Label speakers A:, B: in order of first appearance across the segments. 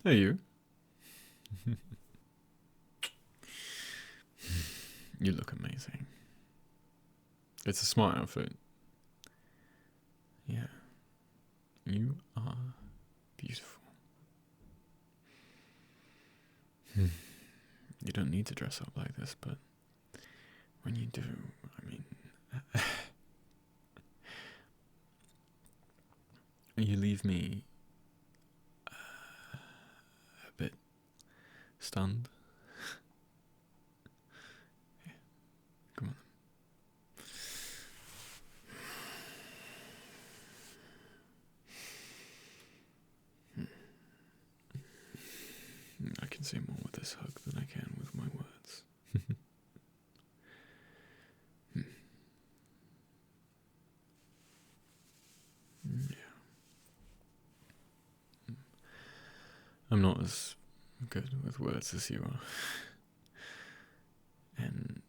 A: Hey, you. You look amazing. It's a smart outfit. Yeah. You are beautiful. You don't need to dress up like this, but when you do, I mean, you leave me a bit stunned. Yeah, come on. I can say more with this hug than I can with my words. Yeah. I'm not as good with words as you are, and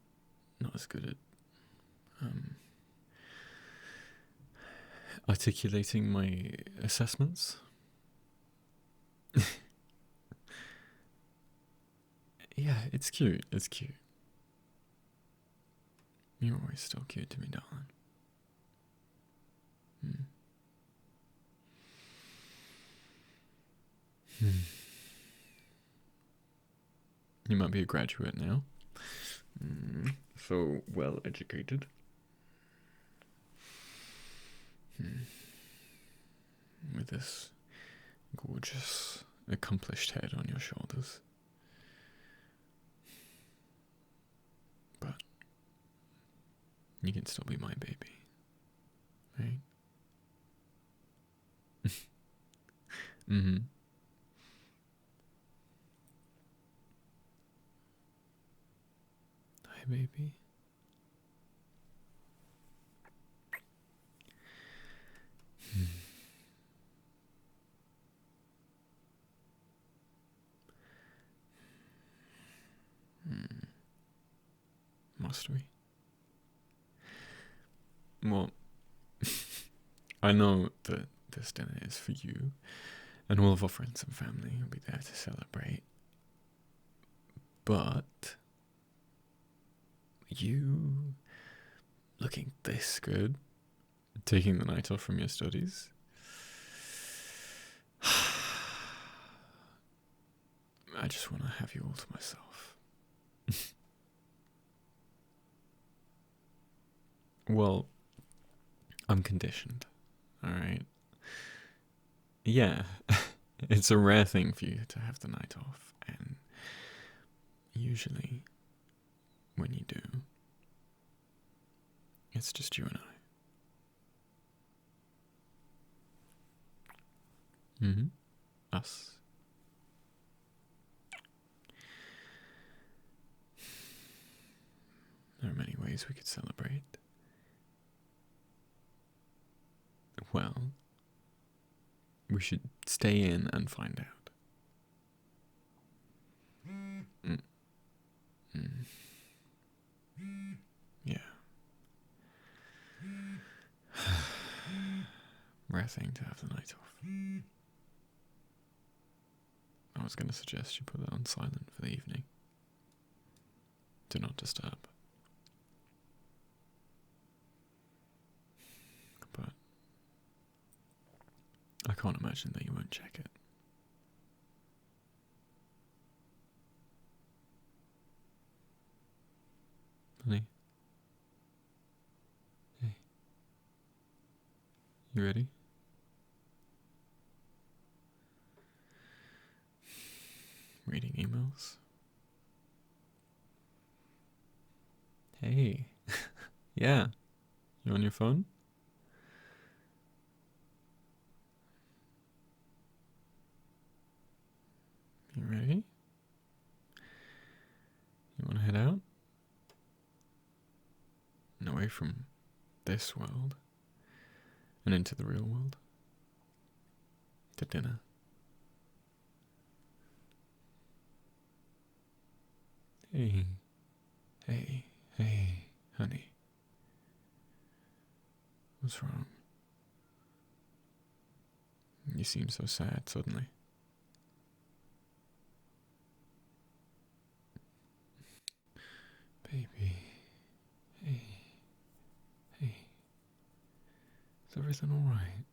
A: not as good at articulating my assessments. Yeah, it's cute. It's cute. You're always still cute to me, darling. You might be a graduate now. So well educated. With this gorgeous, accomplished head on your shoulders. But you can still be my baby, right? Mm-hmm. Hi, baby. Must we? Well, I know that this dinner is for you, and all of our friends and family will be there to celebrate. But you looking this good, taking the night off from your studies, I just want to have you all to myself. Well, I'm conditioned, alright? Yeah, it's a rare thing for you to have the night off, and usually, when you do, it's just you and I. Mm-hmm. Us. There are many ways we could celebrate. Well, we should stay in and find out. Yeah. Rare thing to have the night off. I was going to suggest you put it on silent for the evening. Do not disturb. But I can't imagine that you won't check it. Honey? Hey. You ready? Reading emails? Hey. Yeah. You on your phone? You ready? You want to head out? And away from this world and into the real world? To dinner? Hey. Hey. Hey. Honey. What's wrong? You seem so sad suddenly. everything alright?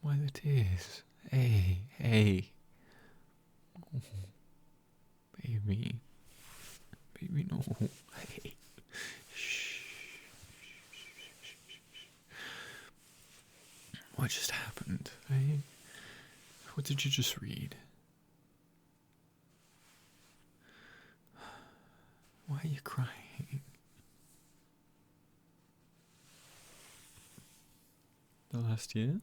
A: Why the tears? Hey. Oh, baby. Baby, no. Hey. Shh. What just happened? Hey? What did you just read? Why are you crying? The last year?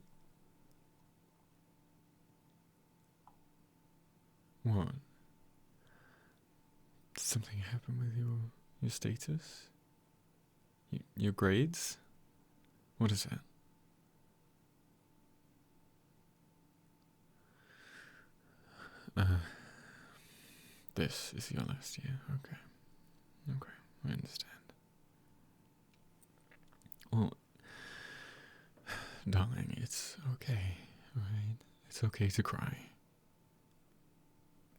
A: What? Did something happen with your status? Your grades? What is it? This is your last year. Okay, I understand. Well, darling, it's okay, alright? It's okay to cry.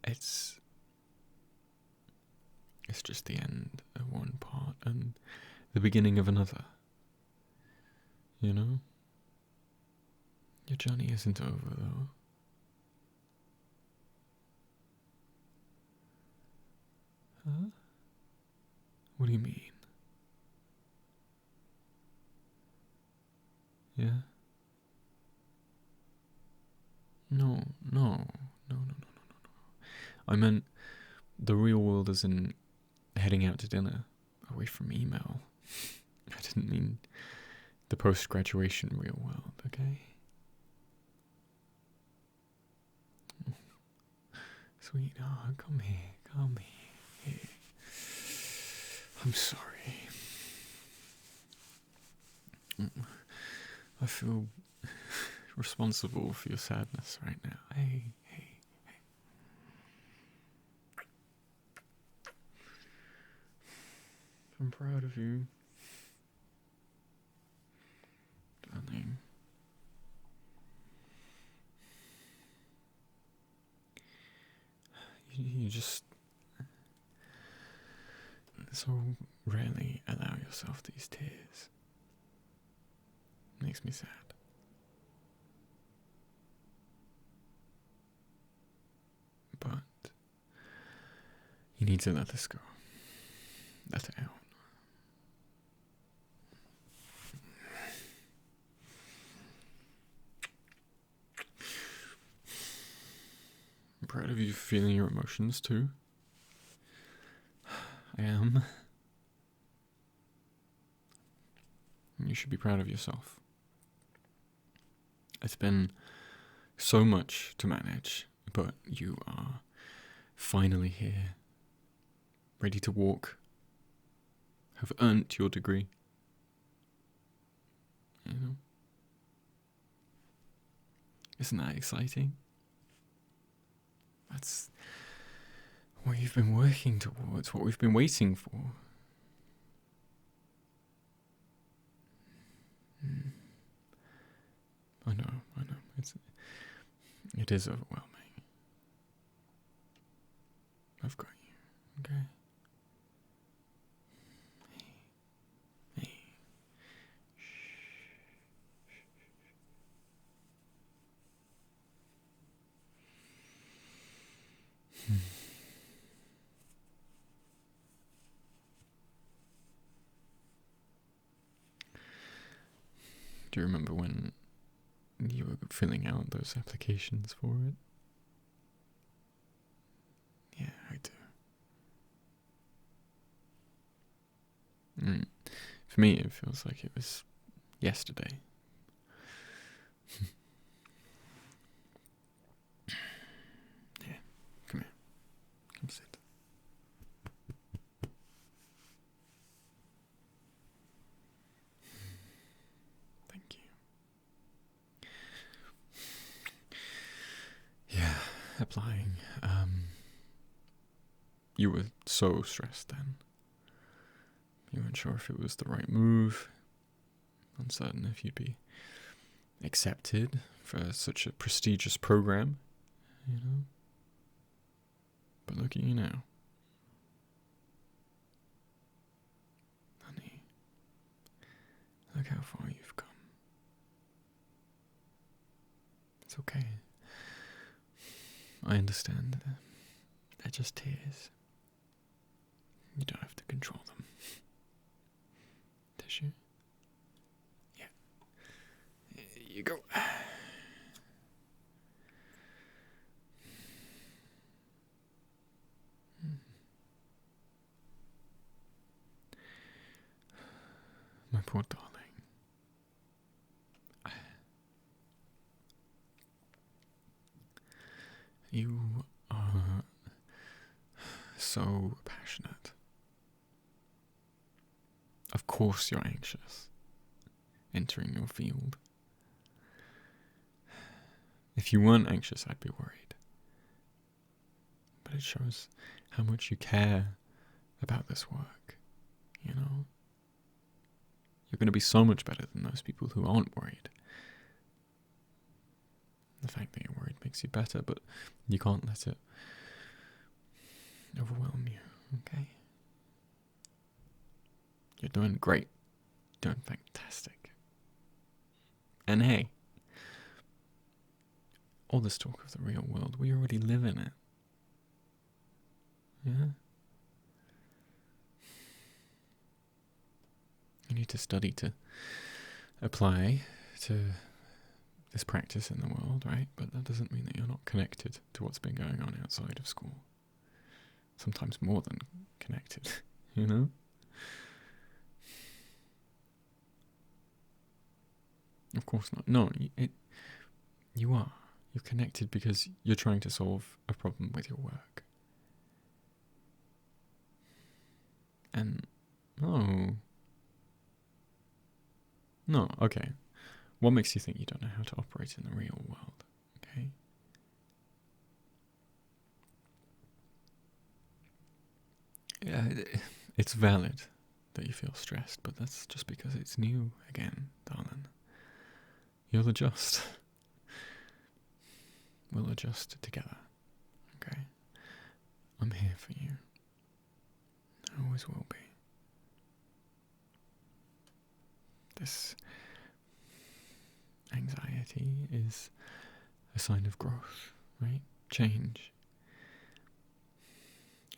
A: It's just the end of one part and the beginning of another. You know? Your journey isn't over, though. Huh? What do you mean? Yeah? No. I meant the real world as in heading out to dinner, away from email. I didn't mean the post-graduation real world, okay? Sweetheart, come here. I'm sorry. I feel responsible for your sadness right now. Hey. I'm proud of you, darling. You just so rarely allow yourself these tears. Makes me sad. But you need to let this go. Let it out. I'm proud of you for feeling your emotions too. I am. You should be proud of yourself. It's been so much to manage, but you are finally here, ready to walk, have earned your degree. You know? Isn't that exciting? That's what you've been working towards, what we've been waiting for. I know. It is overwhelming. I've got you, okay? Hey. Shh. Do you remember when you were filling out those applications for it? Yeah, I do. For me, it feels like it was yesterday. Yeah, come here. Come sit. Thank you. Yeah, applying. You were so stressed then. You weren't sure if it was the right move, uncertain if you'd be accepted for such a prestigious program, you know? But look at you now. Honey, Look how far you've come. It's okay. I understand. They're just tears. You don't have to control them. Tissue? Yeah. Here you go. My poor darling. You are so passionate. Of course you're anxious entering your field. If you weren't anxious, I'd be worried. But it shows how much you care about this work, you know? You're going to be so much better than those people who aren't worried. The fact that you're worried makes you better, but you can't let it overwhelm you, okay? You're doing great. You're doing fantastic. And hey, all this talk of the real world, we already live in it. Yeah? You need to study to apply to this practice in the world, right? But that doesn't mean that you're not connected to what's been going on outside of school. Sometimes more than connected, you know? Of course not. No, you are. You're connected because you're trying to solve a problem with your work. And, no, okay. What makes you think you don't know how to operate in the real world, okay? Yeah, it's valid that you feel stressed, but that's just because it's new again, darling. You'll adjust. We'll adjust together, okay? I'm here for you. I always will be. This anxiety is a sign of growth, right? Change.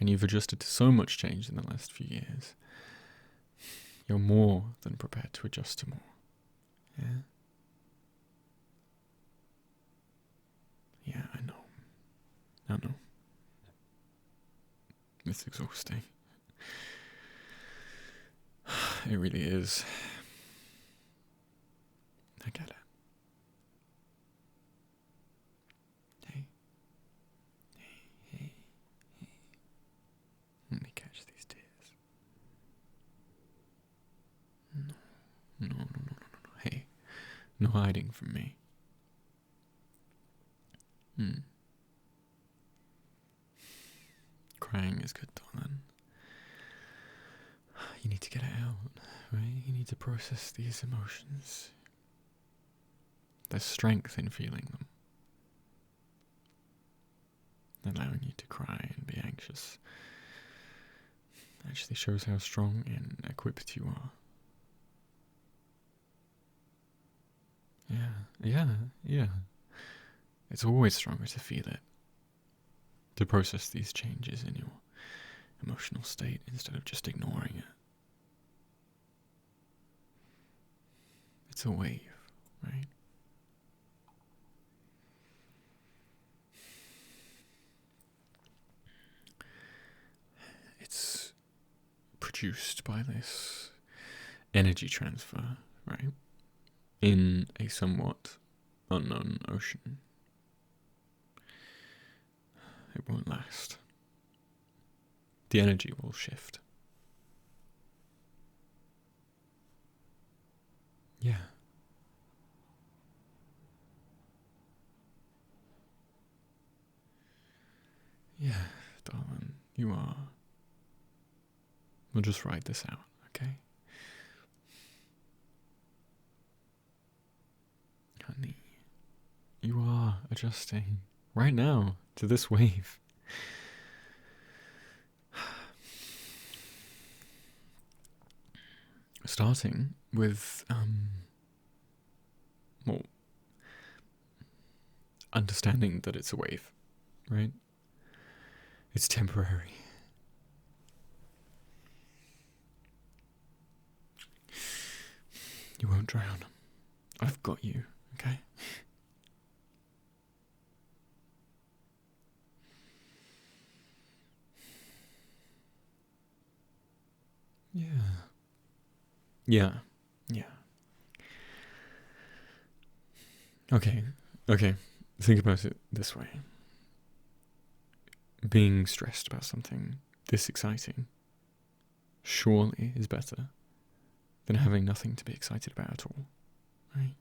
A: And you've adjusted to so much change in the last few years. You're more than prepared to adjust to more. Yeah? Yeah, I know. It's exhausting. It really is. I get it. Hey. Let me catch these tears. No. Hey, no hiding from me. Crying is good, darling. You need to get it out, right? You need to process these emotions. There's strength in feeling them. Allowing you to cry and be anxious actually shows how strong and equipped you are. Yeah. It's always stronger to feel it. To process these changes in your emotional state instead of just ignoring it. It's a wave, right? It's produced by this energy transfer, right? In a somewhat unknown ocean. It won't last. The energy will shift. Yeah. Yeah, darling, you are. We'll just ride this out, okay? Honey, you are adjusting right now to this wave. starting with, well, understanding that it's a wave, right? It's temporary. You won't drown. I've got you, okay? Yeah. Yeah. Yeah. Okay. Think about it this way. Being stressed about something this exciting surely is better than having nothing to be excited about at all, right?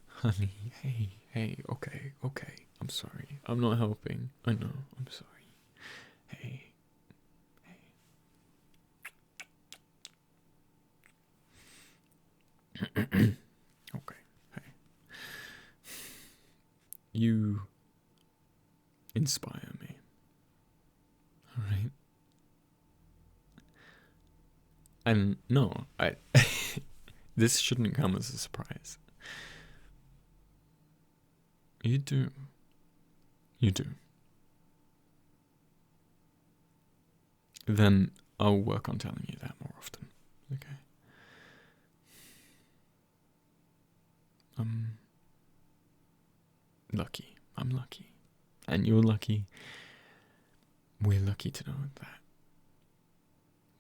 A: Honey, hey, okay. I'm sorry. I'm not helping. I know, I'm sorry. Hey. Okay, hey. You inspire me. Alright? And no, this shouldn't come as a surprise. You do. Then I'll work on telling you that more often, okay? I'm lucky. And you're lucky. We're lucky to know that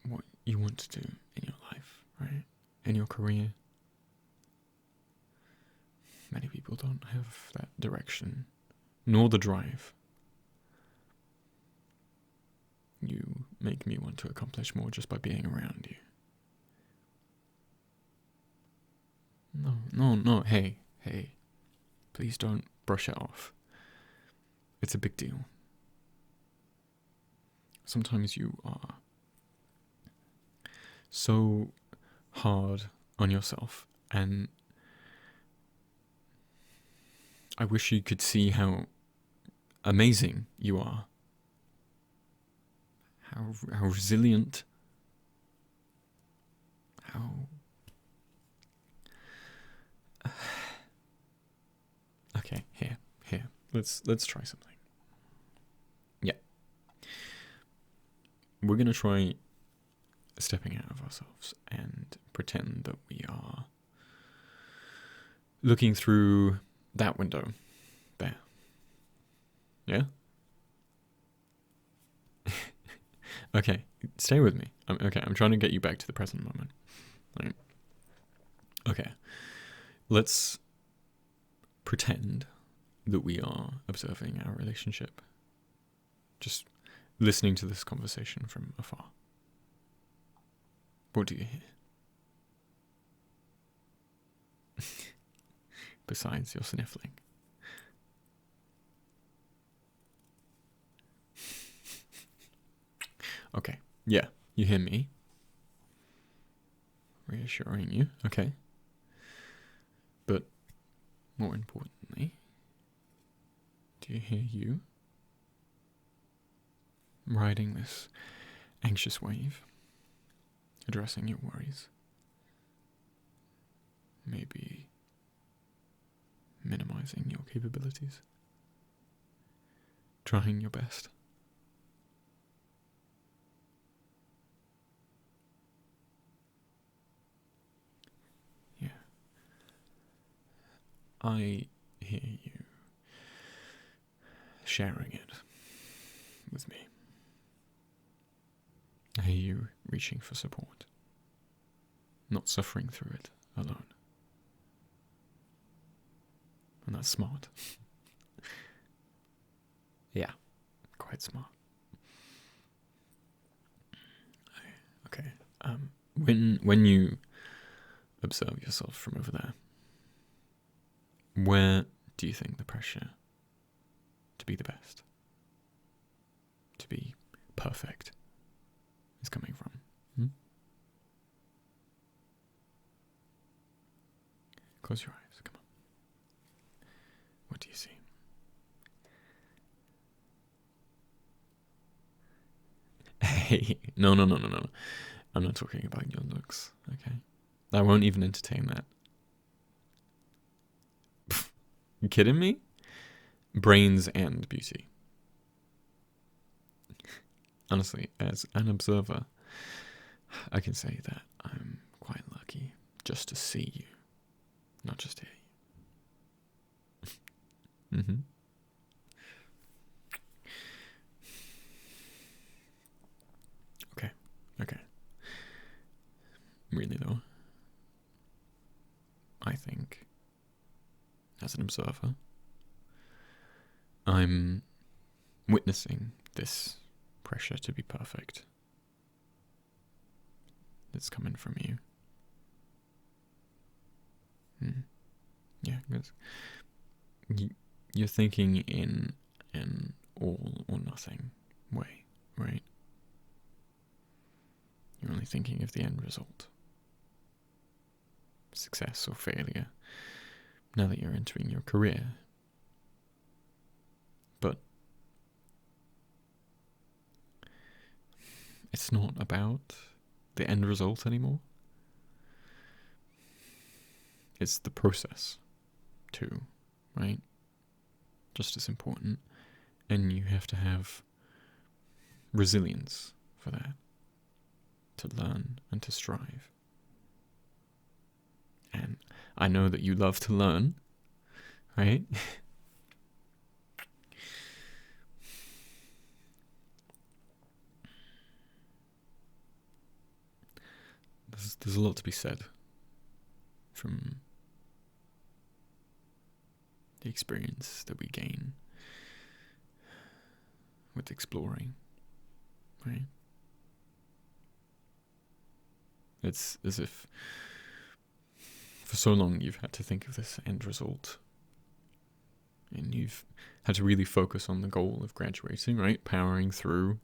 A: what you want to do in your life, right? In your career. Many people don't have that direction, nor the drive. You make me want to accomplish more just by being around you. No, hey. Please don't brush it off. It's a big deal. Sometimes you are so hard on yourself, and I wish you could see how amazing you are. How resilient. How... Okay, here. Let's try something. Yeah. We're gonna try stepping out of ourselves and pretend that we are looking through that window there. Yeah? Okay, stay with me. I'm trying to get you back to the present moment. Right. Okay, let's pretend that we are observing our relationship. Just listening to this conversation from afar. What do you hear? Besides your sniffling. Okay, yeah, you hear me. Reassuring you, okay. But more importantly, do you hear you? Riding this anxious wave, addressing your worries. Maybe minimizing your capabilities. Trying your best. Yeah. I hear you sharing it with me. I hear you reaching for support. Not suffering through it alone. And that's smart. Yeah, quite smart. Okay. When you observe yourself from over there, where do you think the pressure to be the best, to be perfect, is coming from? Close your eyes, come on. What do you see? Hey, no. I'm not talking about your looks, okay? I won't even entertain that. Pfft, you kidding me? Brains and beauty. Honestly, as an observer, I can say that I'm quite lucky just to see you, not just hear you. Okay. Really though, I think, as an observer, I'm witnessing this pressure to be perfect that's coming from you. Yeah, because you're thinking in an all or nothing way, right? You're only thinking of the end result, success or failure, now that you're entering your career. But it's not about the end result anymore. It's the process, too, right? Just as important. And you have to have resilience for that, to learn and to strive. And I know that you love to learn, right? There's a lot to be said from the experience that we gain with exploring, right? It's as if for so long you've had to think of this end result, and you've had to really focus on the goal of graduating, right? Powering through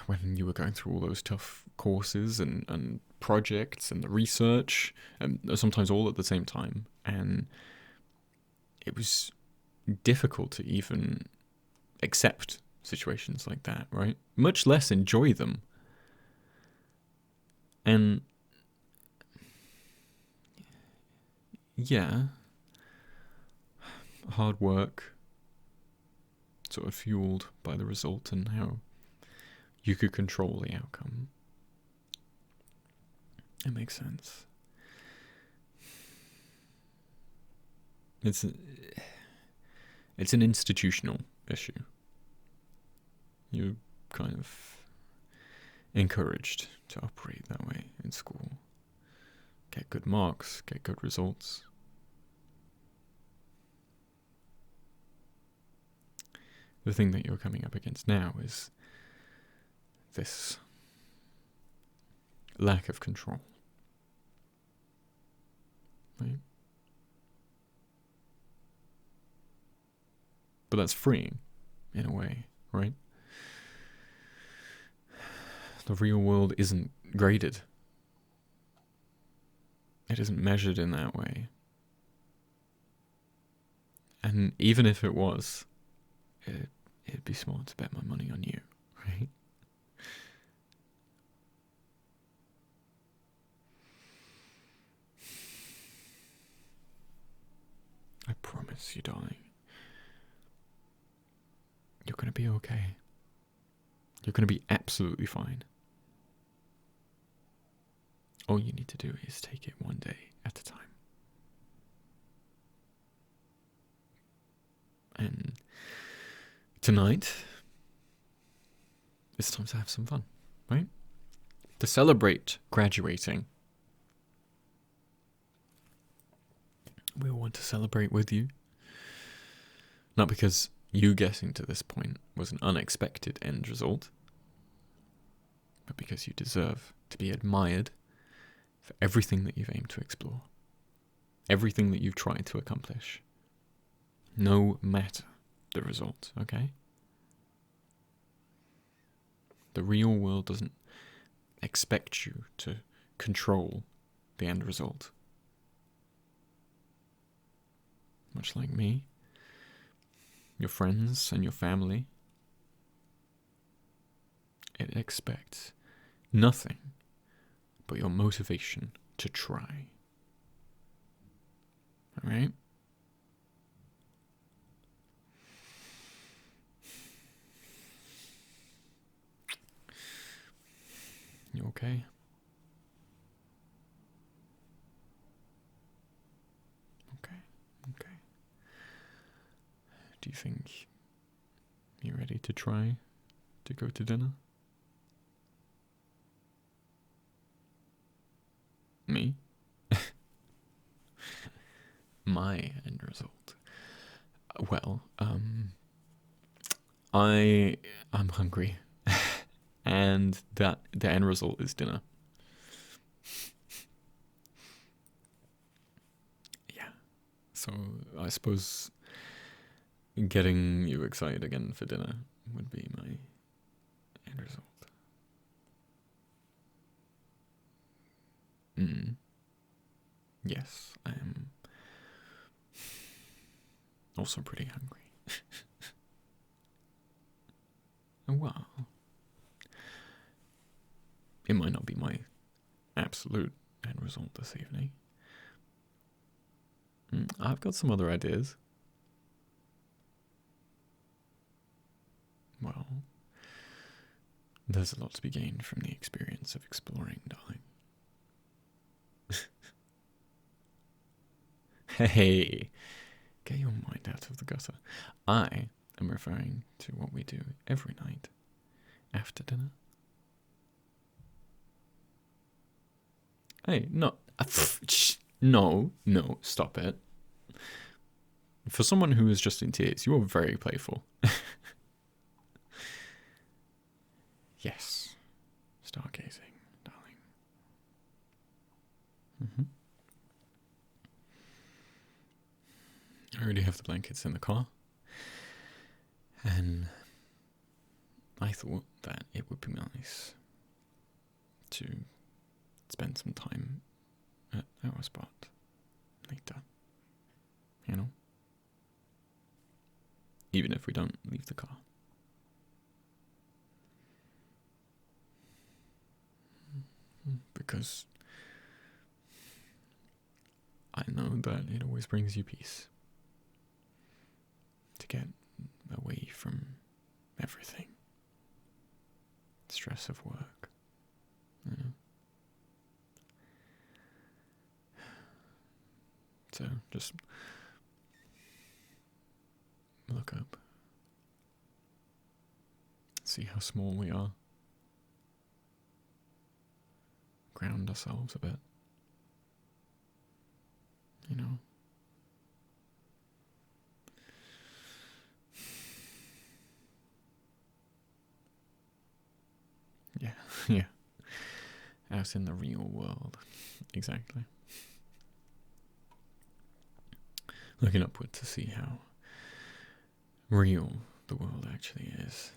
A: when you were going through all those tough courses and projects and the research, and sometimes all at the same time. And it was difficult to even accept situations like that, right? Much less enjoy them. And yeah, hard work sort of fueled by the result and how you could control the outcome. It makes sense. It's an institutional issue. You're kind of encouraged to operate that way in school. Get good marks, get good results. The thing that you're coming up against now is this lack of control. Right? But that's freeing, in a way, right? The real world isn't graded. It isn't measured in that way. And even if it was, it'd be smart to bet my money on you, right? I promise you, darling, you're going to be okay. You're going to be absolutely fine. All you need to do is take it one day at a time. And tonight, it's time to have some fun, right? To celebrate graduating. We all want to celebrate with you. Not because you getting to this point was an unexpected end result, but because you deserve to be admired for everything that you've aimed to explore, everything that you've tried to accomplish, no matter the result, okay? The real world doesn't expect you to control the end result. Much like me, your friends and your family, It expects nothing but your motivation to try. Alright? You okay? Okay. Do you think you're ready to try to go to dinner? Me? My end result. Well, I'm hungry, and the end result is dinner. Yeah. So I suppose getting you excited again for dinner would be my end result. Yes, I am also pretty hungry. Well, it might not be my absolute end result this evening. I've got some other ideas. Well, there's a lot to be gained from the experience of exploring, darling. Hey, get your mind out of the gutter. I am referring to what we do every night after dinner. Hey, no, no, stop it. For someone who is just in tears, you are very playful. Yes, stargazing, darling. I already have the blankets in the car, and I thought that it would be nice to spend some time at our spot later, you know? Even if we don't leave the car. Because I know that it always brings you peace to get away from everything. Stress of work, you know? So just look up. See how small we are. Ground ourselves a bit. You know? Yeah. Out in the real world. Exactly. Looking upward to see how real the world actually is.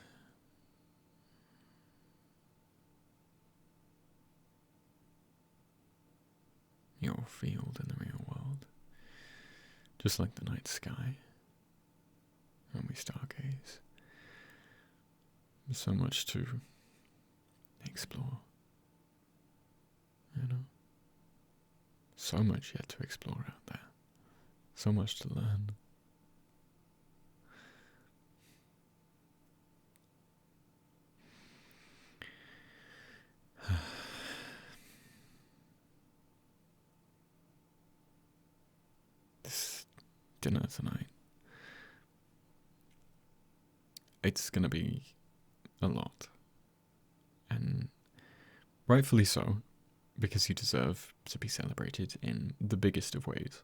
A: Your field in the real world. Just like the night sky when we stargaze. There's so much to explore. You know? So much yet to explore out there. So much to learn. This dinner tonight, it's gonna be a lot. And rightfully so, because you deserve to be celebrated in the biggest of ways.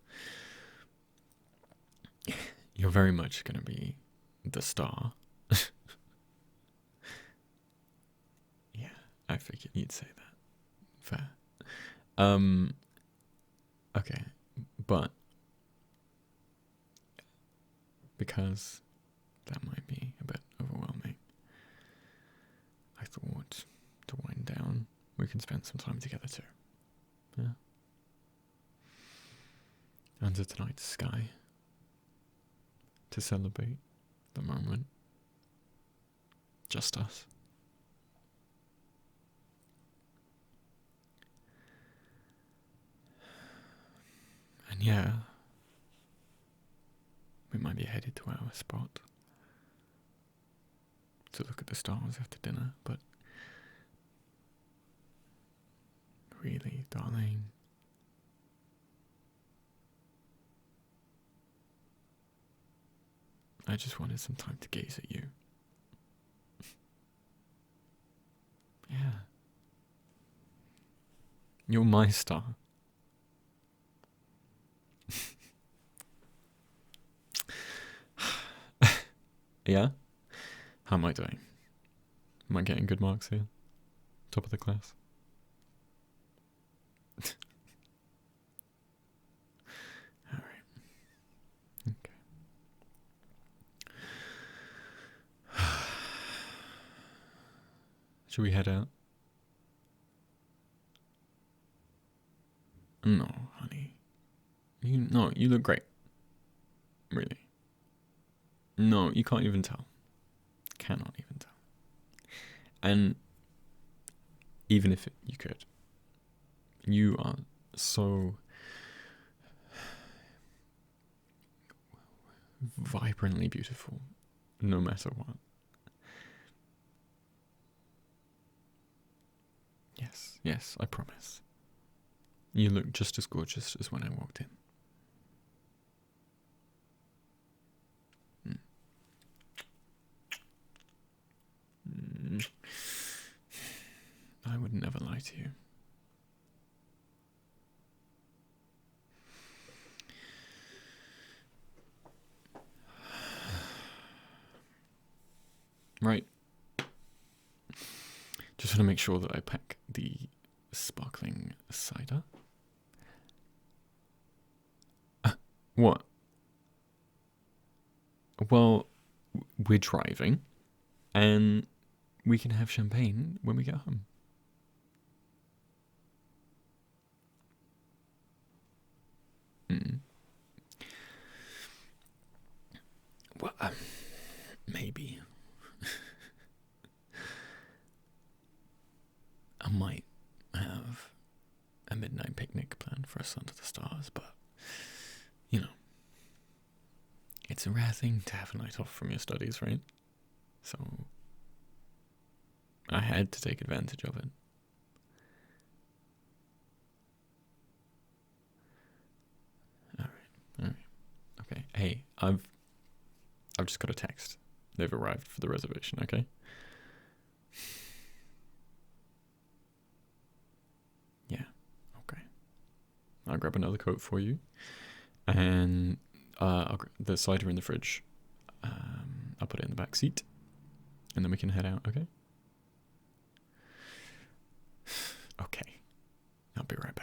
A: You're very much gonna be the star. Yeah, I figured you'd say that. Fair. Okay, but because that might be a bit overwhelming, I thought to wind down, we can spend some time together too. Yeah. Under tonight's sky, to celebrate the moment. Just us. yeah, we might be headed to our spot to look at the stars after dinner, but really, darling, I just wanted some time to gaze at you. Yeah. You're my star. Yeah? How am I doing? Am I getting good marks here? Top of the class? Alright. Okay. Should we head out? No, honey. You look great. Really. No, you can't even tell. Cannot even tell. And even if you could, you are so vibrantly beautiful, no matter what. Yes, I promise. You look just as gorgeous as when I walked in. I would never lie to you. Right. Just want to make sure that I pack the sparkling cider. What? Well, we're driving, and we can have champagne when we get home. Well, maybe. I might have a midnight picnic planned for us under the stars, but, it's a rare thing to have a night off from your studies, right? So, I had to take advantage of it. Alright. Okay, hey, I've just got a text. They've arrived for the reservation, okay? Yeah, okay. I'll grab another coat for you. And the cider in the fridge. I'll put it in the back seat. And then we can head out, okay? Okay. I'll be right back.